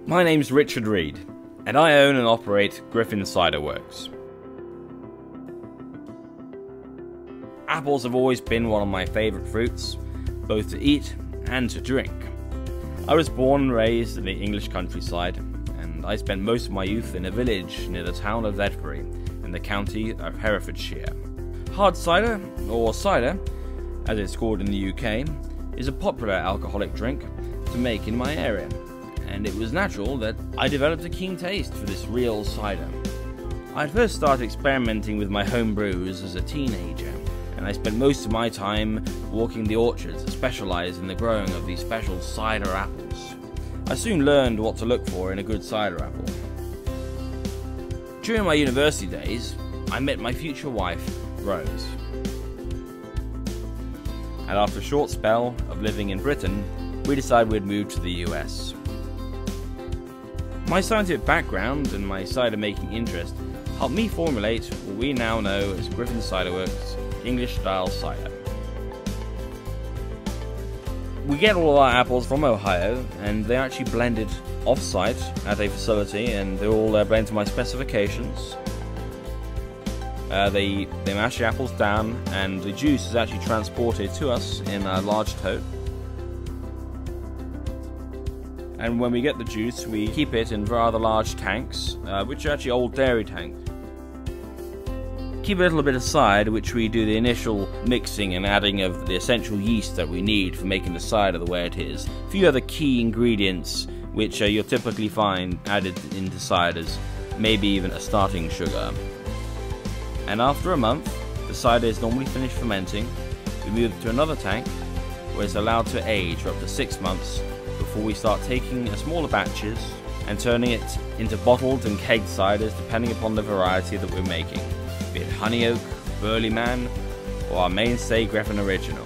My name's Richard Read, and I own and operate Griffin Cider Works. Apples have always been one of my favourite fruits, both to eat and to drink. I was born and raised in the English countryside, and I spent most of my youth in a village near the town of Ledbury in the county of Herefordshire. Hard cider, or cider, as it's called in the UK, is a popular alcoholic drink to make in my area, and it was natural that I developed a keen taste for this real cider. I first started experimenting with my home brews as a teenager, and I spent most of my time walking the orchards that specialise in the growing of these special cider apples. I soon learned what to look for in a good cider apple. During my university days, I met my future wife, Rose. And after a short spell of living in Britain, we decided we'd move to the US. My scientific background and my cider making interest helped me formulate what we now know as Griffin Cider Works English style cider. We get all of our apples from Ohio, and they're actually blended off-site at a facility, and they're all blended to my specifications. They mash the apples down, and the juice is actually transported to us in a large tote. And when we get the juice, we keep it in rather large tanks, which are actually old dairy tanks. Keep a little bit aside, which we do the initial mixing and adding of the essential yeast that we need for making the cider the way it is. A few other key ingredients which you'll typically find added into ciders, maybe even a starting sugar. And after a month, the cider is normally finished fermenting. We move it to another tank, where it's allowed to age for up to 6 months before we start taking smaller batches and turning it into bottled and kegged ciders depending upon the variety that we're making, be it Honey Oak, Burley Man, or our mainstay Griffin Original.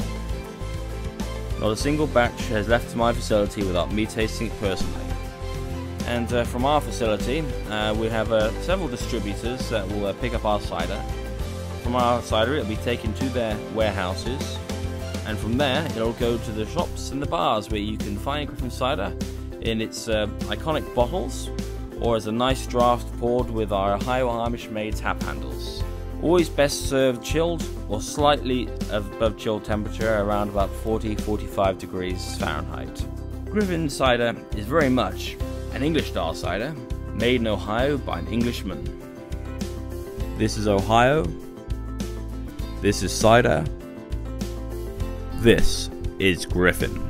Not a single batch has left to my facility without me tasting it personally. And from our facility, we have several distributors that will pick up our cider. From our cider, it will be taken to their warehouses, and from there, it'll go to the shops and the bars where you can find Griffin cider in its iconic bottles, or as a nice draft poured with our Ohio Amish-made tap handles. Always best served chilled or slightly above chill temperature, around about 40-45 degrees Fahrenheit. Griffin cider is very much an English-style cider, made in Ohio by an Englishman. This is Ohio. This is cider. This is Griffin.